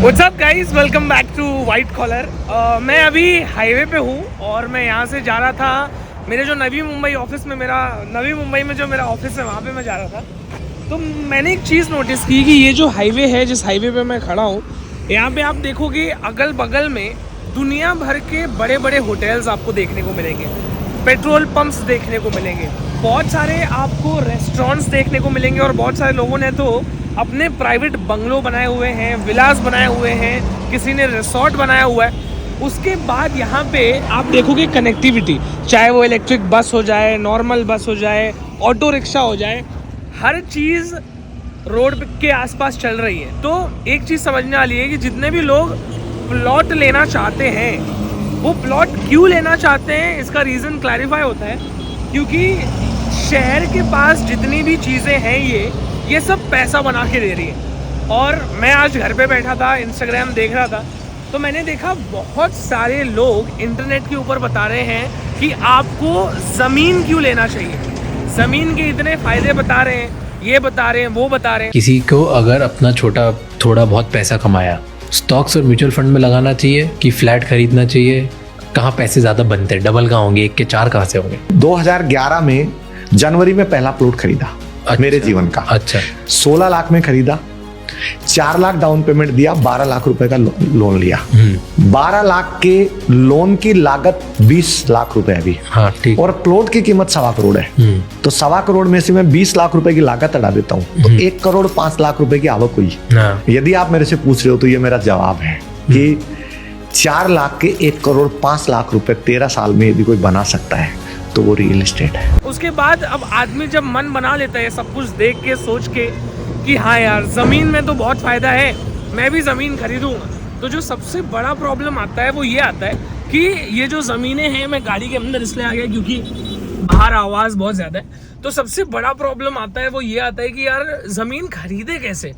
What's up guys, welcome back to white collar. मैं अभी highway पे हूँ और मैं यहाँ से जा रहा था मेरे जो नवी मुंबई में जो मेरा ऑफिस है वहाँ पे मैं जा रहा था। तो मैंने एक चीज़ नोटिस की कि ये जो हाईवे है, जिस हाईवे पे मैं खड़ा हूँ, यहाँ पे आप देखोगे अगल बगल में दुनिया भर के बड़े बड़े होटल्स आपको देखने को मिलेंगे, पेट्रोल पंप्स देखने को मिलेंगे, बहुत सारे आपको रेस्टोरेंट्स देखने को मिलेंगे और बहुत सारे लोगों ने तो अपने प्राइवेट बंगलो बनाए हुए हैं, विलास बनाए हुए हैं, किसी ने रिसोर्ट बनाया हुआ है। उसके बाद यहाँ पे आप देखोगे कनेक्टिविटी, चाहे वो इलेक्ट्रिक बस हो जाए, नॉर्मल बस हो जाए, ऑटो रिक्शा हो जाए, हर चीज़ रोड के आसपास चल रही है। तो एक चीज़ समझने वाली है कि जितने भी लोग प्लॉट लेना चाहते हैं वो प्लॉट क्यों लेना चाहते हैं, इसका रीज़न क्लैरिफाई होता है। क्योंकि शहर के पास जितनी भी चीज़ें हैं ये सब पैसा बना के दे रही है। और मैं आज घर पे बैठा था, इंस्टाग्राम देख रहा था, तो मैंने देखा बहुत सारे लोग इंटरनेट के ऊपर बता रहे हैं कि आपको ज़मीन क्यों लेना चाहिए, ज़मीन के इतने फ़ायदे बता रहे हैं, ये बता रहे हैं, वो बता रहे हैं। किसी को अगर अपना थोड़ा बहुत पैसा कमाया स्टॉक्स और म्यूचुअल फंड में लगाना चाहिए कि फ्लैट खरीदना चाहिए? कहाँ पैसे ज़्यादा बनते हैं, डबल कहाँ होंगे, 1 के 4 कहाँ से होंगे? 2011 में जनवरी में पहला प्लॉट खरीदा। अच्छा, मेरे जीवन का। अच्छा। 16 लाख में खरीदा, 4 लाख डाउन पेमेंट दिया, 12 लाख रुपए का लोन लिया। 12 लाख के लोन की लागत 20 लाख रुपए अभी। हाँ, ठीक। और प्लॉट की कीमत 1.25 करोड़ है। तो 1.25 करोड़ में से मैं 20 लाख रुपए की लागत हटा देता हूँ तो 1 करोड़ 5 लाख रुपए की आवक हुई। यदि आप मेरे से पूछ रहे हो तो ये मेरा जवाब है कि 4 लाख के 1 करोड़ 5 लाख रुपए 13 साल में यदि कोई बना सकता है तो वो रियल एस्टेट है। उसके बाद अब आदमी जब मन बना लेता है सब कुछ देख के, सोच के कि हाँ यार ज़मीन में तो बहुत फ़ायदा है, मैं भी ज़मीन खरीदूंगा, तो जो सबसे बड़ा प्रॉब्लम आता है वो ये आता है कि ये जो ज़मीनें हैं, मैं गाड़ी के अंदर इसलिए आ गया क्योंकि बाहर आवाज़ बहुत ज़्यादा है। तो सबसे बड़ा प्रॉब्लम आता है वो ये आता है कि यार ज़मीन खरीदे कैसे?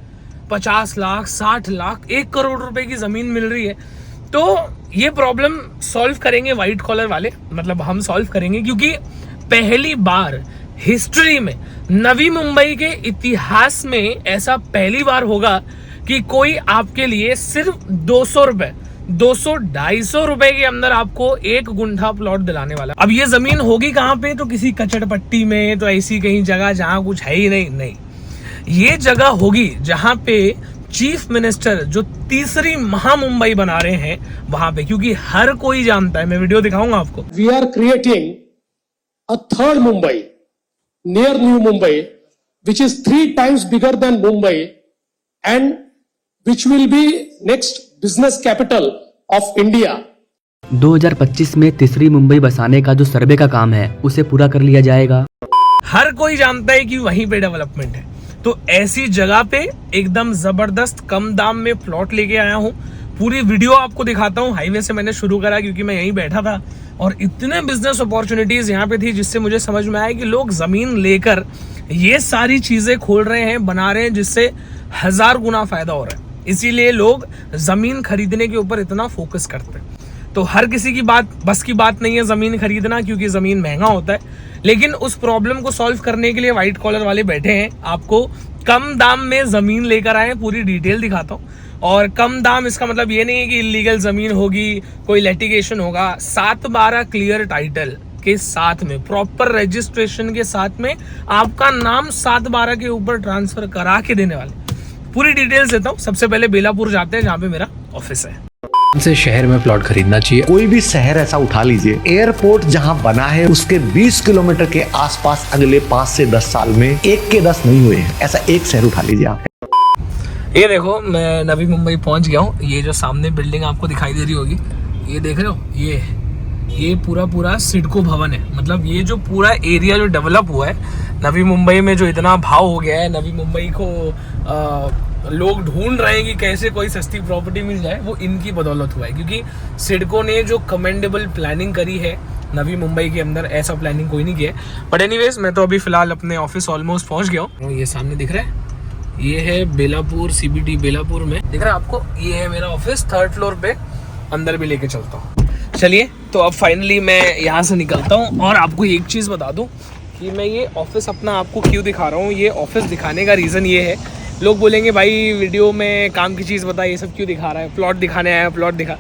50 लाख 60 लाख 1 करोड़ रुपए की ज़मीन मिल रही है। तो ये प्रॉब्लम सॉल्व करेंगे वाइट कॉलर वाले, मतलब हम सॉल्व करेंगे, क्योंकि पहली बार हिस्ट्री में, नवी मुंबई के इतिहास में ऐसा पहली बार होगा कि कोई आपके लिए सिर्फ 200 रुपए 200-250 रुपए के अंदर आपको 1 गुंठा प्लॉट दिलाने वाला। अब ये जमीन होगी कहाँ पे? तो किसी कचड़पट्टी में, तो ऐसी कहीं जगह जहां कुछ है ही नहीं, ये जगह होगी जहां पे चीफ मिनिस्टर जो तीसरी महा मुंबई बना रहे हैं वहां पे, क्योंकि हर कोई जानता है, मैं वीडियो दिखाऊंगा आपको। We are creating a third Mumbai near New Mumbai which is 3 times bigger than Mumbai and which will be next business capital of India। 2025 में तीसरी मुंबई बसाने का जो सर्वे का काम है उसे पूरा कर लिया जाएगा। हर कोई जानता है कि वहीं पे डेवलपमेंट है, तो ऐसी जगह पे एकदम जबरदस्त कम दाम में प्लॉट लेके आया हूँ। पूरी वीडियो आपको दिखाता हूँ। हाईवे से मैंने शुरू करा क्योंकि मैं यहीं बैठा था और इतने बिजनेस अपॉर्चुनिटीज यहाँ पे थी जिससे मुझे समझ में आया कि लोग जमीन लेकर ये सारी चीजें खोल रहे हैं, बना रहे हैं, जिससे 1000 गुना फायदा हो रहा है। इसीलिए लोग जमीन खरीदने के ऊपर इतना फोकस करते हैं। तो हर किसी की बस की बात नहीं है जमीन खरीदना, क्योंकि जमीन महंगा होता है। लेकिन उस प्रॉब्लम को सॉल्व करने के लिए वाइट कॉलर वाले बैठे हैं, आपको कम दाम में जमीन लेकर आए। पूरी डिटेल दिखाता हूँ। और कम दाम इसका मतलब ये नहीं है कि इलीगल जमीन होगी, कोई लिटिगेशन होगा। 7/12 क्लियर टाइटल के साथ में, प्रॉपर रजिस्ट्रेशन के साथ में आपका नाम 7/12 के ऊपर ट्रांसफर करा के देने वाले। पूरी डिटेल्स देता हूँ। सबसे पहले बेलापुर जाते हैं जहाँ पे मेरा ऑफिस है। से शहर में प्लॉट खरीदना चाहिए? कोई भी शहर ऐसा उठा लीजिए, एयरपोर्ट जहां बना है उसके 20 किलोमीटर के आसपास अगले 5 से 10 साल में 1 के 10 नहीं हुए हैं। ऐसा एक शहर उठा लीजिए आप। ये देखो, मैं नवी मुंबई पहुंच गया हूँ। ये जो सामने बिल्डिंग आपको दिखाई दे रही होगी, ये देख रहे हो, ये पूरा सिडको भवन है। मतलब ये जो पूरा एरिया जो डेवलप हुआ है नवी मुंबई में, जो इतना भाव हो गया है, नवी मुंबई को लोग ढूंढ रहे हैं कि कैसे कोई सस्ती प्रॉपर्टी मिल जाए, वो इनकी बदौलत हुआ है। क्योंकि सिडको ने जो कमेंडेबल प्लानिंग करी है नवी मुंबई के अंदर, ऐसा प्लानिंग कोई नहीं किया है। बट एनीवेज, मैं तो अभी फिलहाल अपने ऑफिस ऑलमोस्ट पहुंच गया हूँ। ये सामने दिख रहा है, ये है बेलापुर, CBD बेलापुर में दिख रहा है आपको। ये है मेरा ऑफिस, 3rd फ्लोर पे। अंदर भी लेके चलता हूँ। चलिए, तो अब फाइनली मैं यहाँ से निकलता हूँ। और आपको एक चीज़ बता दूँ कि मैं ये ऑफिस अपना आपको क्यों दिखा रहा हूँ। ये ऑफिस दिखाने का रीज़न ये है लोग बोलेंगे भाई वीडियो में काम की चीज़ बता, ये सब क्यों दिखा रहा है, प्लॉट दिखाने आया, प्लॉट दिखा।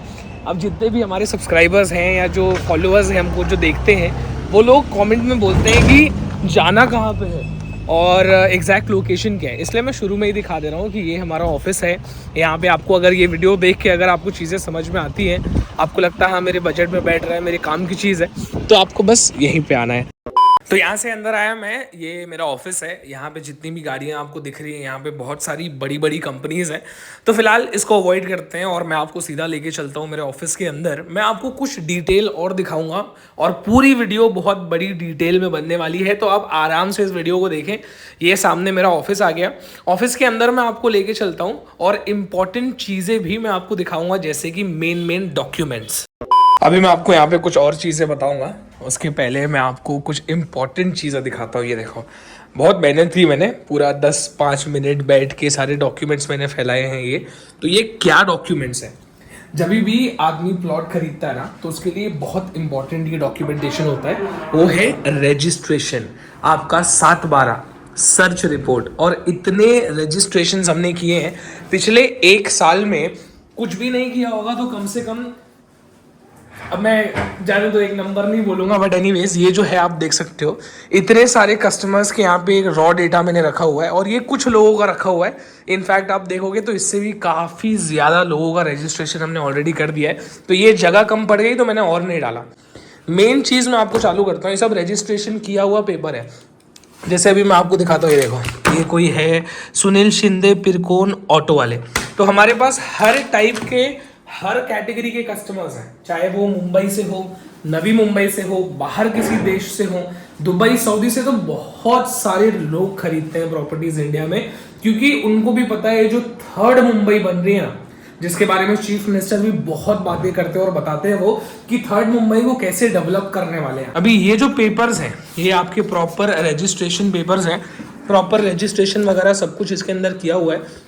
अब जितने भी हमारे सब्सक्राइबर्स हैं या जो फॉलोअर्स हैं हमको जो देखते हैं, वो लोग कमेंट में बोलते हैं कि जाना कहाँ पे है और एग्जैक्ट लोकेशन क्या है। इसलिए मैं शुरू में ही दिखा दे रहा हूँ कि ये हमारा ऑफिस है। यहाँ पे आपको अगर ये वीडियो देख के अगर आपको चीज़ें समझ में आती हैं, आपको लगता है हाँ मेरे बजट में बैठ रहा है, मेरे काम की चीज़ है, तो आपको बस यहीं पे आना है। तो यहाँ से अंदर आया मैं, ये मेरा ऑफिस है। यहाँ पे जितनी भी गाड़ियाँ आपको दिख रही हैं, यहाँ पे बहुत सारी बड़ी बड़ी कंपनीज हैं। तो फिलहाल इसको अवॉइड करते हैं और मैं आपको सीधा लेके चलता हूँ मेरे ऑफिस के अंदर। मैं आपको कुछ डिटेल और दिखाऊंगा और पूरी वीडियो बहुत बड़ी डिटेल में बनने वाली है, तो आप आराम से इस वीडियो को देखें। ये सामने मेरा ऑफिस आ गया। ऑफिस के अंदर मैं आपको लेके चलता हूँ और इम्पॉर्टेंट चीज़ें भी मैं आपको दिखाऊंगा, जैसे कि मेन डॉक्यूमेंट्स। अभी मैं आपको यहाँ पे कुछ और चीज़ें बताऊंगा, उसके पहले मैं आपको कुछ इम्पॉर्टेंट चीज़ें दिखाता हूँ। ये देखो, बहुत मेहनत की मैंने, पूरा 10-5 मिनट बैठ के सारे डॉक्यूमेंट्स मैंने फैलाए हैं। ये क्या डॉक्यूमेंट्स हैं? जब भी आदमी प्लॉट खरीदता है ना, तो उसके लिए बहुत इंपॉर्टेंट ये डॉक्यूमेंटेशन होता है, वो है रजिस्ट्रेशन, आपका 7/12 सर्च रिपोर्ट। और इतने रजिस्ट्रेशन हमने किए हैं पिछले 1 साल में, कुछ भी नहीं किया होगा तो कम से कम, अब मैं जाने तो एक नंबर नहीं बोलूंगा, बट एनीवेज ये जो है आप देख सकते हो, इतने सारे कस्टमर्स के यहाँ पे एक रॉ डेटा मैंने रखा हुआ है और ये कुछ लोगों का रखा हुआ है। इनफैक्ट आप देखोगे तो इससे भी काफ़ी ज़्यादा लोगों का रजिस्ट्रेशन हमने ऑलरेडी कर दिया है। तो ये जगह कम पड़ गई तो मैंने और नहीं डाला। मेन चीज़ मैं आपको चालू करता हूँ, ये सब रजिस्ट्रेशन किया हुआ पेपर है। जैसे अभी मैं आपको दिखाता हूँ, ये देखो, ये कोई है सुनील शिंदे पिरकोन ऑटो वाले। तो हमारे पास हर टाइप के, हर कैटेगरी के कस्टमर्स हैं, चाहे वो मुंबई से हो, नवी मुंबई से हो, बाहर किसी देश से हो, दुबई सऊदी से। तो बहुत सारे लोग खरीदते हैं प्रॉपर्टीज इंडिया में, क्योंकि उनको भी पता है जो 3rd मुंबई बन रही है ना, जिसके बारे में चीफ मिनिस्टर भी बहुत बातें करते हैं और बताते हैं वो कि 3rd मुंबई को कैसे डेवलप करने वाले हैं। अभी ये जो पेपर्स हैं, ये आपके प्रॉपर रजिस्ट्रेशन पेपर्स हैं, प्रॉपर रजिस्ट्रेशन वगैरह सब कुछ इसके अंदर किया हुआ है।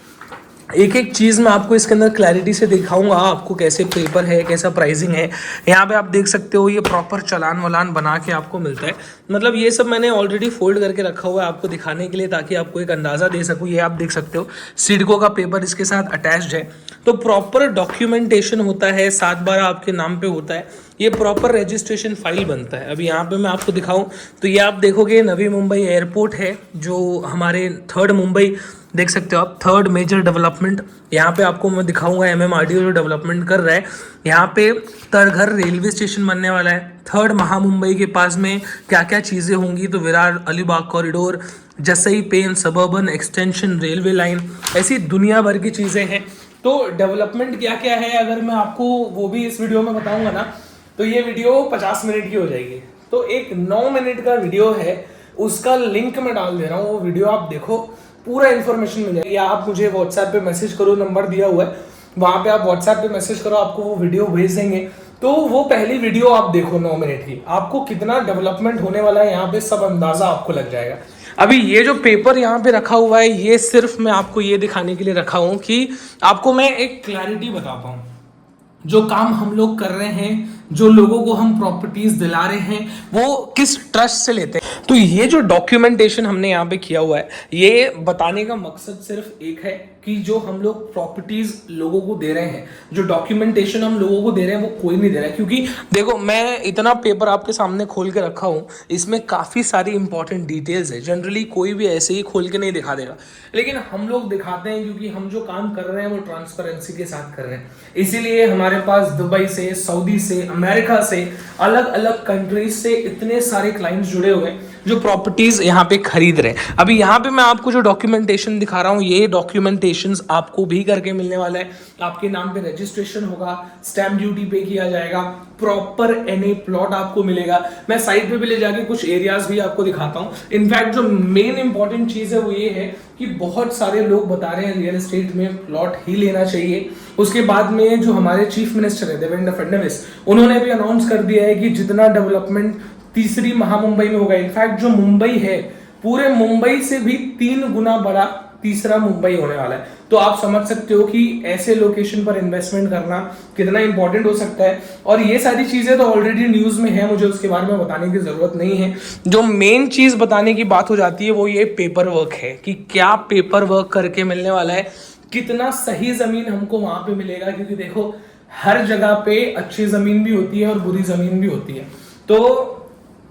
एक एक चीज़ मैं आपको इसके अंदर क्लैरिटी से दिखाऊंगा, आपको कैसे पेपर है, कैसा प्राइसिंग है। यहाँ पे आप देख सकते हो, ये प्रॉपर चालान वालान बना के आपको मिलता है। मतलब ये सब मैंने ऑलरेडी फोल्ड करके रखा हुआ है आपको दिखाने के लिए, ताकि आपको एक अंदाज़ा दे सकूँ। ये आप देख सकते हो, सिडको का पेपर इसके साथ अटैच्ड है। तो प्रॉपर डॉक्यूमेंटेशन होता है, 7/12 आपके नाम पे होता है, ये प्रॉपर रजिस्ट्रेशन फाइल बनता है। अभी यहाँ पे मैं आपको दिखाऊं तो ये आप देखोगे नवी मुंबई एयरपोर्ट है, जो हमारे 3rd मुंबई देख सकते हो आप, 3rd मेजर डेवलपमेंट। यहाँ पे आपको मैं दिखाऊंगा MMRDO जो डेवलपमेंट कर रहा है। यहाँ पे तरघर रेलवे स्टेशन बनने वाला है। 3rd महामुंबई के पास में क्या क्या चीज़ें होंगी, तो Virar Alibag corridor, Jasai Pen suburban extension railway line, ऐसी दुनिया भर की चीज़ें हैं। तो डेवलपमेंट क्या क्या है, अगर मैं आपको वो भी इस वीडियो में बताऊंगा ना, तो ये वीडियो 50 मिनट की हो जाएगी। तो एक 9 मिनट का वीडियो है, उसका लिंक मैं डाल दे रहा हूँ, वो वीडियो आप देखो, पूरा इन्फॉर्मेशन मिल जाएगी। या आप मुझे व्हाट्सएप पे मैसेज करो, नंबर दिया हुआ है, वहाँ पे आप व्हाट्सएप पे मैसेज करो, आपको वो वीडियो भेज देंगे। तो वो पहली वीडियो आप देखो 9 मिनट की, आपको कितना डेवलपमेंट होने वाला है यहाँ पे सब अंदाजा आपको लग जाएगा। अभी ये जो पेपर यहाँ पे रखा हुआ है, ये सिर्फ मैं आपको ये दिखाने के लिए रखा हूँ कि आपको मैं एक क्लैरिटी बता पाऊँ, जो काम हम लोग कर रहे हैं, जो लोगों को हम प्रॉपर्टीज दिला रहे हैं, वो किस ट्रस्ट से लेते हैं। तो ये जो डॉक्यूमेंटेशन हमने यहाँ पे किया हुआ है, ये बताने का मकसद सिर्फ एक है कि जो हम लोग प्रॉपर्टीज लोगों को दे रहे हैं, जो डॉक्यूमेंटेशन हम लोगों को दे रहे हैं, वो कोई नहीं दे रहा है। क्योंकि देखो, मैं इतना पेपर आपके सामने खोल के रखा हूँ, इसमें काफ़ी सारी इंपॉर्टेंट डिटेल्स है। जनरली कोई भी ऐसे ही खोल के नहीं दिखा देगा, लेकिन हम लोग दिखाते हैं क्योंकि हम जो काम कर रहे हैं वो ट्रांसपेरेंसी के साथ कर रहे हैं। इसीलिए हमारे पास दुबई से, सऊदी से, अमेरिका से, अलग अलग कंट्रीज से इतने सारे क्लाइंट्स जुड़े हुए हैं जो प्रॉपर्टीज यहाँ पे खरीद रहे हैं। अभी यहाँ पे मैं आपको जो डॉक्यूमेंटेशन दिखा रहा हूँ, ये डॉक्यूमेंटेशन आपको भी करके मिलने वाला है। आपके नाम पे रजिस्ट्रेशन होगा, स्टैम्प ड्यूटी पे किया जाएगा, प्रॉपर NA प्लॉट आपको मिलेगा। मैं साइड पे भी ले जाके कुछ एरियाज भी आपको दिखाता हूँ। इनफैक्ट जो मेन इंपॉर्टेंट चीज है वो ये है कि बहुत सारे लोग बता रहे हैं रियल एस्टेट में प्लॉट ही लेना चाहिए। उसके बाद में जो हमारे चीफ मिनिस्टर है देवेंद्र फडणवीस, उन्होंने भी अनाउंस कर दिया है कि जितना डेवलपमेंट 3री महामुंबई में होगा, इनफैक्ट जो मुंबई है पूरे मुंबई से भी 3 गुना बड़ा तीसरा मुंबई होने वाला है। तो आप समझ सकते हो कि ऐसे लोकेशन पर इन्वेस्टमेंट करना कितना इंपॉर्टेंट हो सकता है। और ये सारी चीजें तो ऑलरेडी न्यूज में है, मुझे उसके बारे में बताने की जरूरत नहीं है। जो मेन चीज बताने की बात हो जाती है वो ये पेपर वर्क है कि क्या पेपर वर्क करके मिलने वाला है, कितना सही जमीन हमको वहां पे मिलेगा। क्योंकि देखो हर जगह पे अच्छी जमीन भी होती है और बुरी जमीन भी होती है। तो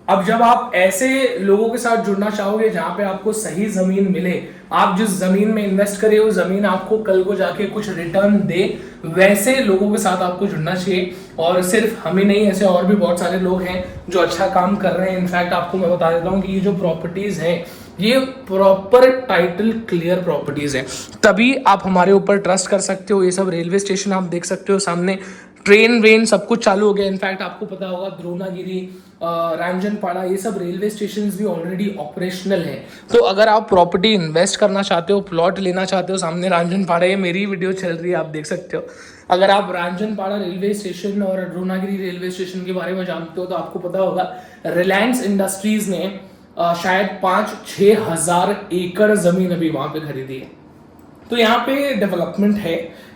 अब जब आप ऐसे लोगों के साथ जुड़ना चाहोगे जहां पे आपको सही जमीन मिले, आप जिस जमीन में इन्वेस्ट करे वो जमीन आपको कल को जाके कुछ रिटर्न दे, वैसे लोगों के साथ आपको जुड़ना चाहिए। और सिर्फ हमें नहीं, ऐसे और भी बहुत सारे लोग हैं जो अच्छा काम कर रहे हैं। इनफैक्ट आपको मैं बता देता हूँ कि ये जो प्रॉपर्टीज हैं ये प्रॉपर टाइटल क्लियर प्रॉपर्टीज है, तभी आप हमारे ऊपर ट्रस्ट कर सकते हो। ये सब रेलवे स्टेशन आप देख सकते हो सामने, ट्रेन वेन सब कुछ चालू हो गया। इनफैक्ट आपको पता होगा द्रोणागिरी, रांजनपाड़ा, ये सब रेलवे स्टेशन भी ऑलरेडी ऑपरेशनल है। तो अगर आप प्रॉपर्टी इन्वेस्ट करना चाहते हो, प्लॉट लेना चाहते हो, सामने रांजनपाड़ा, ये मेरी वीडियो चल रही है आप देख सकते हो। अगर आप रांजनपाड़ा रेलवे स्टेशन और द्रोणागिरी रेलवे स्टेशन के बारे में जानते हो तो आपको पता होगा रिलायंस इंडस्ट्रीज ने शायद 5-6 हजार एकड़ जमीन अभी वहां पे खरीदी है। तो यहाँ पे डेवलपमेंट है,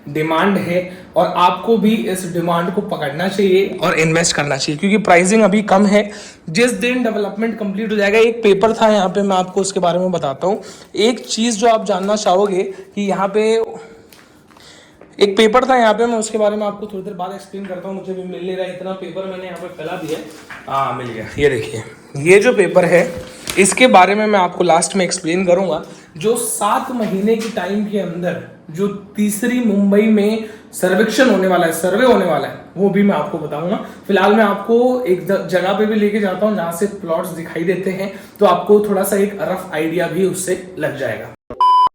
डिमांड है, और आपको भी इस डिमांड को पकड़ना चाहिए और इन्वेस्ट करना चाहिए क्योंकि प्राइसिंग अभी कम है। जिस दिन डेवलपमेंट कंप्लीट हो जाएगा, एक पेपर था यहाँ पे, मैं आपको उसके बारे में बताता हूँ। एक चीज जो आप जानना चाहोगे कि यहाँ पे एक पेपर था यहाँ पे, मैं उसके बारे में आपको थोड़ी देर बाद एक्सप्लेन करता हूँ। मुझे भी मिल नहीं रहा है, इतना पेपर मैंने यहाँ पे फैला दिया है। हाँ मिल गया, ये देखिए, ये जो पेपर है इसके बारे में मैं आपको लास्ट में एक्सप्लेन करूंगा। जो 7 महीने की टाइम के अंदर जो तीसरी मुंबई में सर्वेक्षण होने वाला है, सर्वे होने वाला है, वो भी मैं आपको बताऊंगा। फिलहाल मैं आपको एक जगह पे भी लेके जाता हूँ जहां से प्लॉट्स दिखाई देते हैं, तो आपको थोड़ा सा एक रफ आइडिया भी उससे लग जाएगा।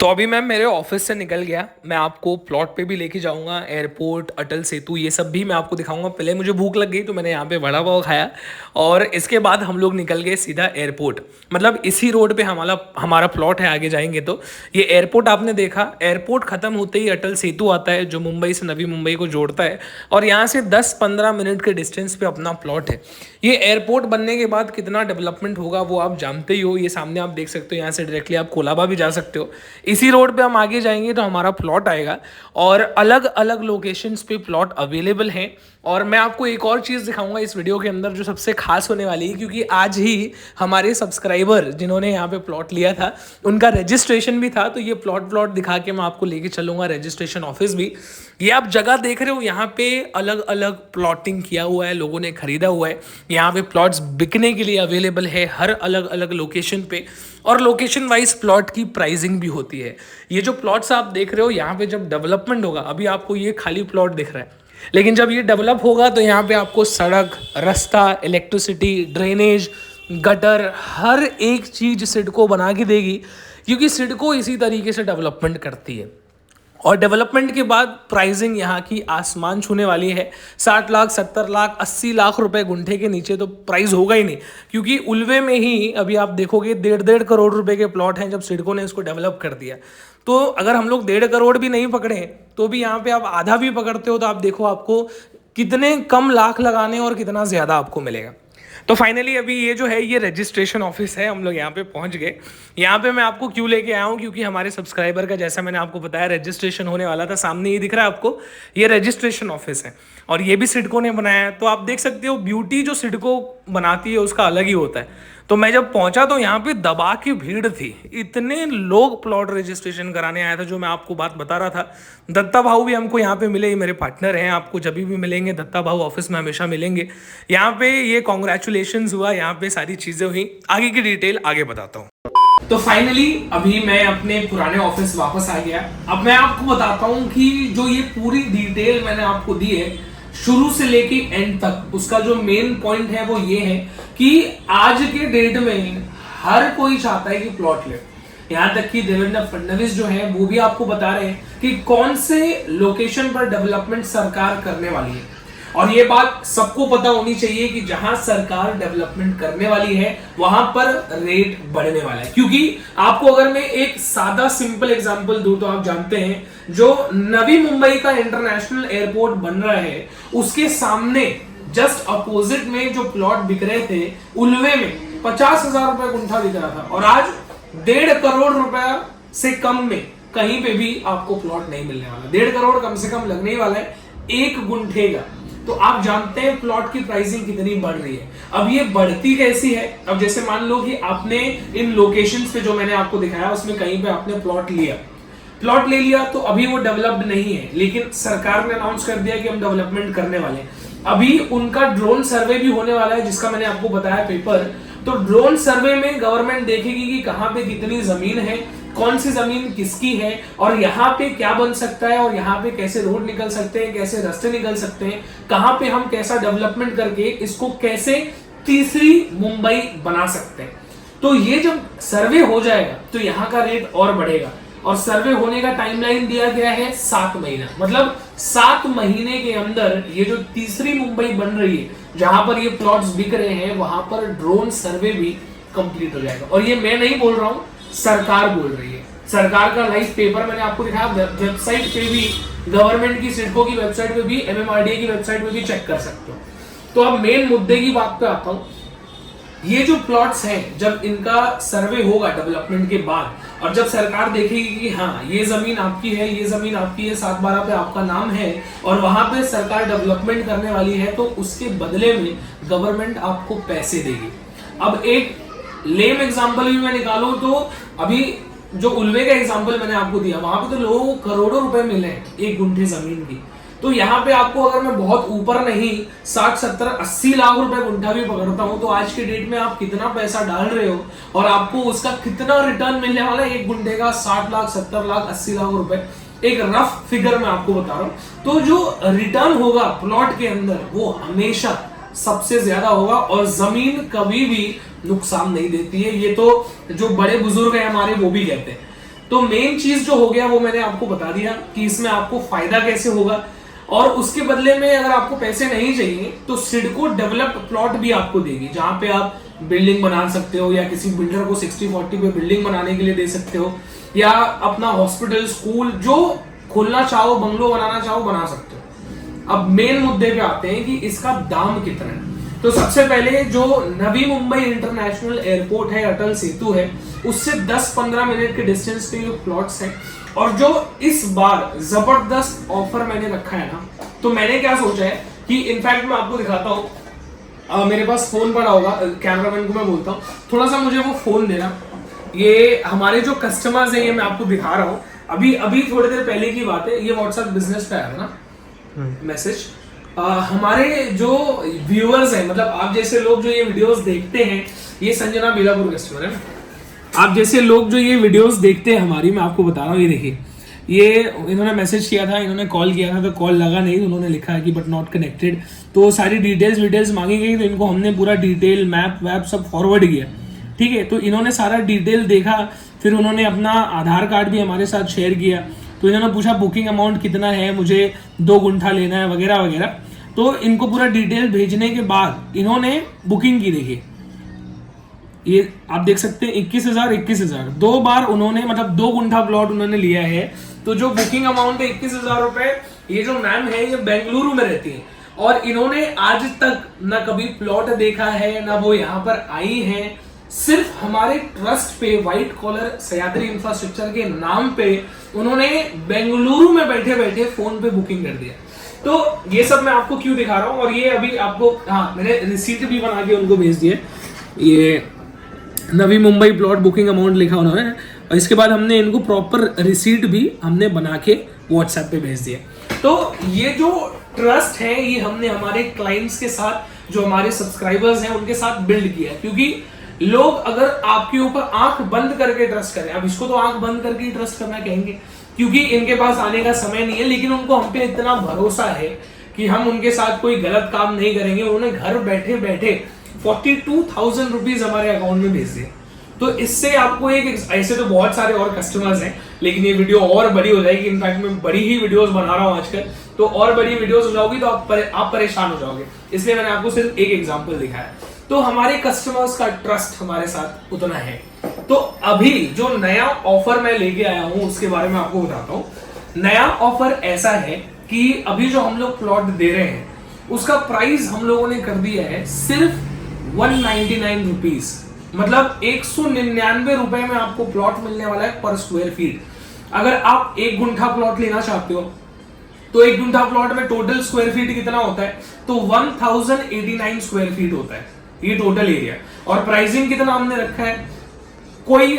तो अभी मैं मेरे ऑफिस से निकल गया, मैं आपको प्लॉट पे भी लेके जाऊंगा, एयरपोर्ट, अटल सेतु, ये सब भी मैं आपको दिखाऊंगा। पहले मुझे भूख लग गई तो मैंने यहाँ पे वड़ा पाव खाया और इसके बाद हम लोग निकल गए सीधा एयरपोर्ट। मतलब इसी रोड पे हमारा प्लॉट है, आगे जाएंगे तो ये एयरपोर्ट आपने देखा। एयरपोर्ट खत्म होते ही अटल सेतु आता है जो मुंबई से नवी मुंबई को जोड़ता है, और यहाँ से 10-15 मिनट के डिस्टेंस पे अपना प्लॉट है। ये एयरपोर्ट बनने के बाद कितना डेवलपमेंट होगा वो आप जानते ही हो। ये सामने आप देख सकते हो, यहाँ से डायरेक्टली आप कोलाबा भी जा सकते हो। इसी रोड पे हम आगे जाएंगे तो हमारा प्लॉट आएगा, और अलग अलग लोकेशंस पे प्लॉट अवेलेबल हैं। और मैं आपको एक और चीज़ दिखाऊंगा इस वीडियो के अंदर जो सबसे खास होने वाली है, क्योंकि आज ही हमारे सब्सक्राइबर जिन्होंने यहाँ पे प्लॉट लिया था उनका रजिस्ट्रेशन भी था। तो ये प्लॉट दिखा के मैं आपको लेके चलूंगा रजिस्ट्रेशन ऑफिस भी। ये आप जगह देख रहे हो, यहाँ पे अलग अलग प्लॉटिंग किया हुआ है, लोगों ने खरीदा हुआ है। यहाँ पे प्लॉट्स बिकने के लिए अवेलेबल है हर अलग अलग लोकेशन पे, और लोकेशन वाइज प्लॉट की प्राइसिंग भी होती है। ये जो प्लॉट्स आप देख रहे हो यहाँ पे जब डेवलपमेंट होगा, अभी आपको ये खाली प्लॉट दिख रहा है, लेकिन जब ये डेवलप होगा तो यहाँ पे आपको सड़क, रास्ता, इलेक्ट्रिसिटी, ड्रेनेज, गटर, हर एक चीज सिडको बना के देगी, क्योंकि सिडको इसी तरीके से डेवलपमेंट करती है। और डेवलपमेंट के बाद प्राइसिंग यहाँ की आसमान छूने वाली है। 60 लाख, 70 लाख, 80 लाख रुपए गुंठे के नीचे तो प्राइस होगा ही नहीं, क्योंकि उल्वे में ही अभी आप देखोगे 1.5 करोड़ रुपए के प्लॉट हैं जब सिडको ने इसको डेवलप कर दिया। तो अगर हम लोग 1.5 करोड़ भी नहीं पकड़े तो भी यहाँ पे आप आधा भी पकड़ते हो तो आप देखो आपको कितने कम लाख लगाने और कितना ज़्यादा आपको मिलेगा। तो फाइनली अभी ये जो है ये रजिस्ट्रेशन ऑफिस है, हम लोग यहाँ पे पहुँच गए। यहाँ पे मैं आपको क्यों लेके आया हूँ, क्योंकि हमारे सब्सक्राइबर का, जैसा मैंने आपको बताया, रजिस्ट्रेशन होने वाला था। सामने ये दिख रहा है आपको, ये रजिस्ट्रेशन ऑफिस है, और ये भी सिडको ने बनाया है। तो आप देख सकते हो ब्यूटी जो सिडको बनाती है उसका अलग ही होता है। तो मैं जब पहुंचा तो यहाँ पे दबा की भीड़ थी, इतने लोग प्लॉट रजिस्ट्रेशन कराने आया था, जो मैं आपको बात बता रहा था। दत्ता भाऊ भी हमको यहाँ पे मिले, ये मेरे पार्टनर हैं, आपको जब भी मिलेंगे दत्ता भाऊ ऑफिस में हमेशा मिलेंगे। यहाँ पे ये कॉन्ग्रेचुलेशंस हुआ, यहाँ पे सारी चीज़ें हुई, आगे की डिटेल आगे बताता हूँ। तो फाइनली अभी मैं अपने पुराने ऑफिस वापस आ गया। अब मैं आपको बताता हूँ कि जो ये पूरी डिटेल मैंने आपको दी है शुरू से लेके एंड तक, उसका जो मेन पॉइंट है वो ये है कि आज के डेट में हर कोई चाहता है कि प्लॉट ले। यहाँ तक कि देवेंद्र फडणवीस जो है वो भी आपको बता रहे हैं कि कौन से लोकेशन पर डेवलपमेंट सरकार करने वाली है। और ये बात सबको पता होनी चाहिए कि जहां सरकार डेवलपमेंट करने वाली है वहां पर रेट बढ़ने वाला है। क्योंकि आपको अगर मैं एक सादा सिंपल एग्जांपल दूं तो आप जानते हैं जो नवी मुंबई का इंटरनेशनल एयरपोर्ट बन रहा है उसके सामने जस्ट अपोजिट में जो प्लॉट बिक रहे थे उल्वे में 50,000 रुपए गुंठा बिक रहा था, और आज 1.5 करोड़ रुपया से कम में कहीं पे भी आपको प्लॉट नहीं मिलने वाला। 1.5 करोड़ कम से कम लगने ही वाला है 1 गुंठे का। तो आप जानते हैं प्लॉट की प्राइसिंग कितनी बढ़ रही है। अब ये बढ़ती कैसी है, अब जैसे मान लो कि आपने इन लोकेशंस पे जो मैंने आपको दिखाया उसमें कहीं पे आपने प्लॉट ले लिया तो अभी वो डेवलप्ड नहीं है, लेकिन सरकार ने अनाउंस कर दिया कि हम डेवलपमेंट करने वाले हैं। अभी उनका ड्रोन सर्वे भी होने वाला है जिसका मैंने आपको बताया पेपर। तो ड्रोन सर्वे में गवर्नमेंट देखेगी कि कहां पे कितनी जमीन है, कौन सी जमीन किसकी है और यहाँ पे क्या बन सकता है और यहाँ पे कैसे रोड निकल सकते हैं, कैसे रास्ते निकल सकते हैं, कहां पे हम कैसा डेवलपमेंट करके इसको कैसे तीसरी मुंबई बना सकते हैं। तो ये जब सर्वे हो जाएगा तो यहाँ का रेट और बढ़ेगा। और सर्वे होने का टाइमलाइन दिया गया है 7 महीना, मतलब 7 महीने के अंदर ये जो तीसरी मुंबई बन रही है जहां पर ये प्लॉट्स बिक रहे हैं वहां पर ड्रोन सर्वे भी कंप्लीट हो जाएगा। और ये मैं नहीं बोल रहा हूं, सरकार बोल रही है। सरकार का लाइव पेपर मैंने आपको दिखाया, वेबसाइट पे भी, गवर्नमेंट की सिडको की वेबसाइट पे भी, MMRDA की वेबसाइट पे भी चेक कर सकते हो। तो अब मेन मुद्दे की बात पे आता हूं। ये जो प्लॉट्स हैं जब इनका सर्वे होगा डेवलपमेंट के बाद और जब सरकार देखेगी कि हाँ ये जमीन आपकी है, ये जमीन आपकी है, 7/12 पे आपका नाम है और वहां पे सरकार डेवलपमेंट करने वाली है, तो उसके बदले में गवर्नमेंट आपको पैसे देगी। अब एक लेम एग्जांपल भी मैं निकालूं तो अभी जो उल्वे का एग्जांपल मैंने आपको दिया वहां पे तो लोगों को करोड़ों रुपए मिले 1 गुंठे जमीन की। तो यहाँ पे आपको अगर मैं बहुत ऊपर नहीं 60, 70, 80 लाख रुपए गुंठा भी पकड़ता हूं तो आज के डेट में आप कितना पैसा डाल रहे हो और आपको उसका कितना रिटर्न मिलने वाला है 1 गुंठे का 60 लाख, 70 लाख, 80 लाख रुपए। एक रफ फिगर मैं आपको बता रहा हूं। तो जो रिटर्न होगा प्लॉट के अंदर वो हमेशा सबसे ज्यादा होगा और जमीन कभी भी नुकसान नहीं देती है। ये तो जो बड़े बुजुर्ग हैं हमारे वो भी कहते हैं। तो मेन चीज जो हो गया वो मैंने आपको बता दिया कि इसमें आपको फायदा कैसे होगा और उसके बदले में अगर आपको पैसे नहीं चाहिए तो सिडको डेवलप्ड प्लॉट भी आपको देगी जहां पे आप बिल्डिंग बना सकते हो या किसी बिल्डर को 60-40 पे बिल्डिंग बनाने के लिए दे सकते हो या अपना हॉस्पिटल, स्कूल जो खोलना चाहो, बंगलो बनाना चाहो बना सकते हो। अब मेन मुद्दे पे आते हैं कि इसका दाम कितना है। तो सबसे पहले जो नवी मुंबई इंटरनेशनल एयरपोर्ट है, अटल सेतु है, उससे 10-15 मिनट के डिस्टेंस पे ये प्लॉट्स हैं। और जो इस बार जबरदस्त ऑफर मैंने रखा है ना, तो मैंने क्या सोचा है कि इनफैक्ट मैं आपको दिखाता हूँ, मेरे पास फोन पड़ा होगा, कैमरामैन को मैं बोलता हूँ थोड़ा सा मुझे वो फोन देना। ये हमारे जो कस्टमर्स हैं ये मैं आपको दिखा रहा हूँ। अभी थोड़ी देर पहले की बात है, ये व्हाट्सएप बिजनेस पे आया ना मैसेज। हमारे जो व्यूअर्स हैं, मतलब आप जैसे लोग जो ये वीडियोस देखते हैं, ये संजना बेलापुर कस्टमर है। आप जैसे लोग जो ये वीडियोस देखते हैं हमारी, मैं आपको बता रहा हूँ, ये देखिए, ये इन्होंने मैसेज किया था, इन्होंने कॉल किया था तो कॉल लगा नहीं, उन्होंने लिखा है कि बट नॉट कनेक्टेड। तो सारी डिटेल्स मांगी गई तो इनको हमने पूरा डिटेल मैप वैप सब फॉरवर्ड किया, ठीक है। तो इन्होंने सारा डिटेल देखा, फिर उन्होंने अपना आधार कार्ड भी हमारे साथ शेयर किया। तो इन्होंने पूछा बुकिंग अमाउंट कितना है, मुझे 2 गुंठा लेना है वगैरह वगैरह। तो इनको पूरा डिटेल भेजने के बाद इन्होंने बुकिंग की। देखिए ये आप देख सकते हैं 21,000 2 बार उन्होंने, मतलब 2 गुंठा प्लॉट उन्होंने लिया है। तो जो बुकिंग अमाउंट है 21,000 रुपए। ये जो मैम है ये बेंगलुरु में रहती है और इन्होंने आज तक ना कभी प्लॉट देखा है ना वो यहाँ पर आई हैं। सिर्फ हमारे ट्रस्ट पे, व्हाइट कॉलर सह्याद्री इंफ्रास्ट्रक्चर के नाम पे उन्होंने बेंगलुरु में बैठे बैठे फोन पे बुकिंग कर दिया। तो ये सब मैं आपको क्यों दिखा रहा हूँ। और ये अभी आपको, हाँ, मैंने रिसीट भी बना के उनको भेज दिए। ये Navi Mumbai plot booking amount लिखा उन्होंने और इसके बाद हमने इनको प्रॉपर रिसीट भी हमने बना के व्हाट्सएप पे भेज दिया। तो ये जो ट्रस्ट है ये हमने हमारे क्लाइंट्स के साथ, जो हमारे सब्सक्राइबर्स हैं उनके साथ बिल्ड किया है। क्योंकि लोग अगर आपके ऊपर आंख बंद करके ट्रस्ट करें, अब इसको तो आंख बंद करके ही ट्रस्ट करना कहेंगे क्योंकि इनके पास आने का समय नहीं है, लेकिन उनको हम पे इतना भरोसा है कि हम उनके साथ कोई गलत काम नहीं करेंगे। उन्होंने घर बैठे बैठे 42,000 रुपीज हमारे अकाउंट में भेज दिए। तो इससे आपको एक, ऐसे तो बहुत सारे और कस्टमर्स हैं लेकिन ये वीडियो और बड़ी हो जाएगी। इनफैक्ट मैं बड़ी ही वीडियोस बना रहा हूँ आजकल, तो और बड़ी वीडियोस हो जाओगी तो आप परेशान हो जाओगे। इसलिए मैंने आपको सिर्फ एक एग्जांपल दिखाया। तो हमारे कस्टमर्स का ट्रस्ट हमारे साथ उतना है। तो अभी जो नया ऑफर मैं लेके आया हूं उसके बारे में आपको बताता हूं। नया ऑफर ऐसा है कि अभी जो हम लोग प्लॉट दे रहे हैं उसका प्राइस हम लोगों ने कर दिया है सिर्फ 199 रुपीज, मतलब 199 रुपए में आपको प्लॉट मिलने वाला है पर स्क्वायर फीट। अगर आप 1 गुंठा प्लॉट लेना चाहते हो तो 1 गुंठा प्लॉट में टोटल स्क्वायर फीट कितना होता है, तो 1089 स्क्वायर फीट होता है ये टोटल एरिया। और प्राइसिंग कितना हमने रखा है, कोई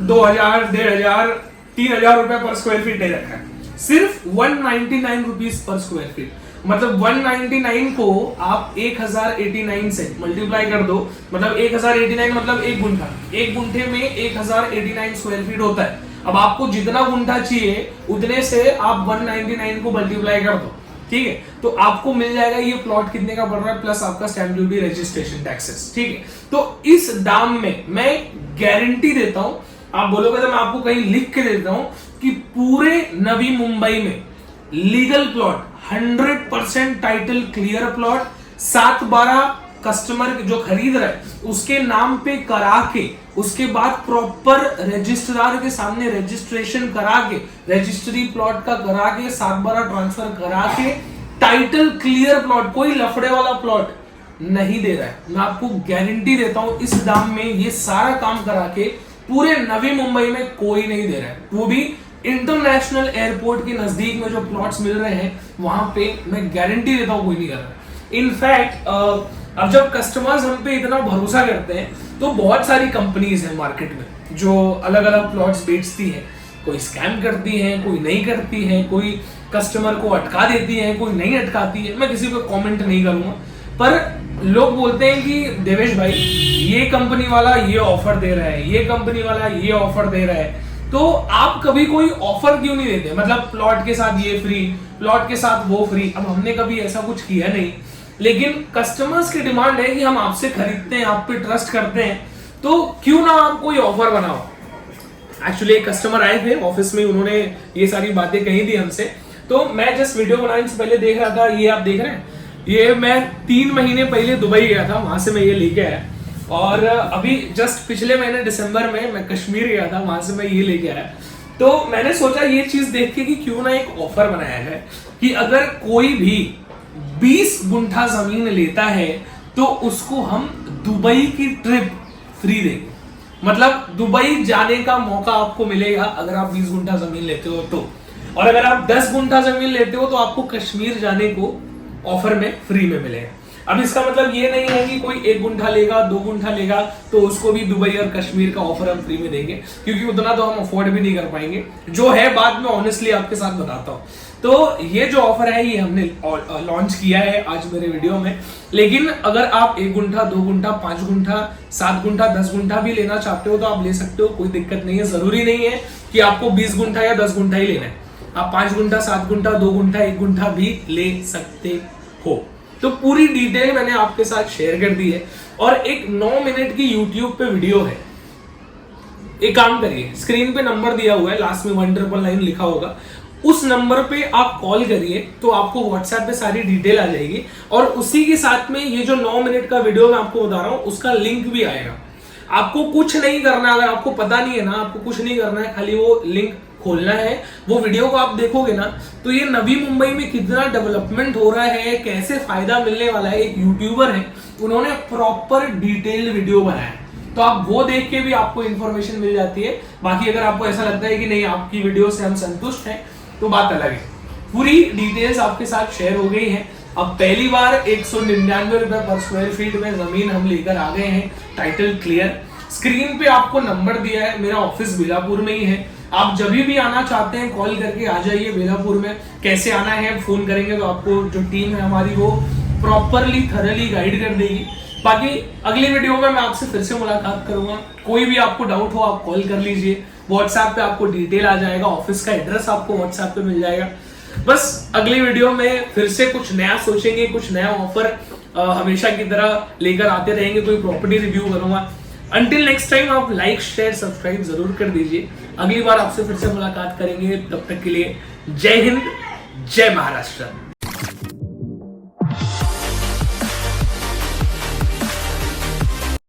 2000, 1500, 3000 रुपए पर स्क्वायर फीट नहीं रखा है, सिर्फ 199 रुपीज पर स्क्वायर फीट। मतलब 199 को आप 1089 से मल्टीप्लाई कर दो, मतलब 1089 मतलब 1 गुंठा, 1 गुंठे में 1089 स्क्वायर फीट होता है। अब आपको जितना गुंठा चाहिए उतने से आप 199 को मल्टीप्लाई कर दो, ठीक है, तो आपको मिल जाएगा ये प्लॉट कितने का पड़ रहा है प्लस आपका स्टैंप ड्यूटी, रजिस्ट्रेशन, टैक्सेस, ठीक है। तो इस दाम में मैं गारंटी देता हूं, आप बोलोगे तो मैं आपको कहीं लिख के देता हूं कि पूरे नवी मुंबई में legal plot 100% title clear plot 7/12 customer जो खरीद रहा है उसके नाम पे करा के, उसके बाद प्रॉपर रजिस्ट्रार के सामने रजिस्ट्रेशन करा के, रजिस्ट्री प्लॉट का करा के 7/12 ट्रांसफर करा के टाइटल क्लियर प्लॉट, कोई लफड़े वाला प्लॉट नहीं दे रहा है। मैं आपको गारंटी देता हूं इस दाम में ये सारा काम करा के पूरे नवी मुंबई में कोई नहीं दे रहा है, वो भी इंटरनेशनल एयरपोर्ट के नजदीक में जो प्लॉट्स मिल रहे हैं वहां पे मैं गारंटी देता हूं कोई नहीं कर रहा। इनफैक्ट अब जब कस्टमर्स हम पे इतना भरोसा करते हैं तो बहुत सारी कंपनीज हैं मार्केट में जो अलग अलग प्लॉट्स बेचती हैं, कोई स्कैम करती हैं, कोई नहीं करती हैं, कोई कस्टमर को अटका देती है, कोई नहीं अटकाती है। मैं किसी को कमेंट नहीं करूंगा, पर लोग बोलते हैं कि देवेश भाई ये कंपनी वाला ये ऑफर दे रहा है, ये कंपनी वाला ये ऑफर दे रहा है, तो आप कभी कोई ऑफर क्यों नहीं देते, मतलब प्लॉट के साथ ये फ्री, प्लॉट के साथ वो फ्री। अब हमने कभी ऐसा कुछ किया नहीं, लेकिन कस्टमर्स की डिमांड है कि हम आपसे खरीदते हैं, आप पे ट्रस्ट करते हैं, तो क्यों ना आप कोई ऑफर बनाओ। एक्चुअली एक कस्टमर आए थे ऑफिस में, उन्होंने ये सारी बातें कही थी हमसे, तो मैं जस्ट वीडियो बनाने से पहले देख रहा था, ये आप देख रहे हैं, ये मैं 3 महीने पहले दुबई गया था, वहां से मैं ये लेके आया। और अभी जस्ट पिछले महीने दिसंबर में मैं कश्मीर गया था, वहां से मैं ये लेके आया। तो मैंने सोचा ये चीज देख के कि क्यों ना एक ऑफर बनाया है कि अगर कोई भी 20 गुंठा जमीन लेता है तो उसको हम दुबई की ट्रिप फ्री देंगे। मतलब दुबई जाने का मौका आपको मिलेगा अगर आप 20 गुंठा जमीन लेते हो तो, और अगर आप 10 गुंठा जमीन लेते हो तो आपको कश्मीर जाने को ऑफर में फ्री में मिलेगा। अब इसका मतलब ये नहीं है कि कोई 1 गुंठा लेगा, 2 गुंठा लेगा तो उसको भी दुबई और कश्मीर का ऑफर हम फ्री में देंगे, क्योंकि उतना तो हम अफोर्ड भी नहीं कर पाएंगे। जो है बाद में ऑनेस्टली आपके साथ बताता हूँ। तो ये जो ऑफर है ये हमने लॉन्च किया है आज मेरे वीडियो में। लेकिन अगर आप 1 गुंठा, 2 गुंठा, 5 गुंठा, 7 गुंठा, 10 गुंठा भी लेना चाहते हो तो आप ले सकते हो, कोई दिक्कत नहीं है। जरूरी नहीं है कि आपको 20 गुंठा या 10 गुंठा ही लेना है, आप 5 गुंठा, 7 गुंठा, 2 गुंठा, 1 गुंठा भी ले सकते हो। तो पूरी डिटेल मैंने आपके साथ शेयर कर दी है। और एक 9 मिनट की YouTube पे वीडियो है, एक काम करिए, स्क्रीन पे नंबर दिया हुआ है, लास्ट में 1999 लिखा होगा, उस नंबर पे आप कॉल करिए तो आपको WhatsApp पे सारी डिटेल आ जाएगी। और उसी के साथ में ये जो 9 मिनट का वीडियो मैं आपको बता रहा हूँ उसका लिंक भी आएगा। आपको कुछ नहीं करना, अगर आपको पता नहीं है ना, आपको कुछ नहीं करना है, खाली वो लिंक खोलना है। वो वीडियो को आप देखोगे ना तो ये नवी मुंबई में कितना डेवलपमेंट हो रहा है, कैसे फायदा मिलने वाला है। एक यूट्यूबर है, उन्होंने प्रॉपर डिटेल्ड वीडियो बनाया है, तो आप वो देख के भी आपको इंफॉर्मेशन मिल जाती है। बाकी अगर आपको ऐसा लगता है कि नहीं आपकी वीडियो से हम संतुष्ट हैं तो बात अलग है। पूरी डिटेल्स आपके साथ शेयर हो गई है। अब पहली बार 199 रुपए पर स्क्वायर फीट में जमीन हम लेकर आ गए हैं, टाइटल क्लियर। स्क्रीन पे आपको नंबर दिया है, मेरा ऑफिस बेलापुर में ही है। आप जब भी आना चाहते हैं कॉल करके आ जाइए बेलापुर में। कैसे आना है फोन करेंगे तो आपको जो टीम है हमारी वो प्रॉपरली थरली गाइड कर देगी। बाकी अगली वीडियो में मैं आपसे फिर से मुलाकात करूंगा। कोई भी आपको डाउट हो आप कॉल कर लीजिए, व्हाट्सएप पे आपको डिटेल आ जाएगा, ऑफिस का एड्रेस आपको व्हाट्सएप पे मिल जाएगा। बस अगली वीडियो में फिर से कुछ नया सोचेंगे, कुछ नया ऑफर हमेशा की तरह लेकर आते रहेंगे, कोई प्रॉपर्टी रिव्यू करूंगा। अंटिल नेक्स्ट टाइम आप लाइक, शेयर, सब्सक्राइब जरूर कर दीजिए। अगली बार आपसे फिर से मुलाकात करेंगे, तब तक के लिए जय हिंद, जय महाराष्ट्र।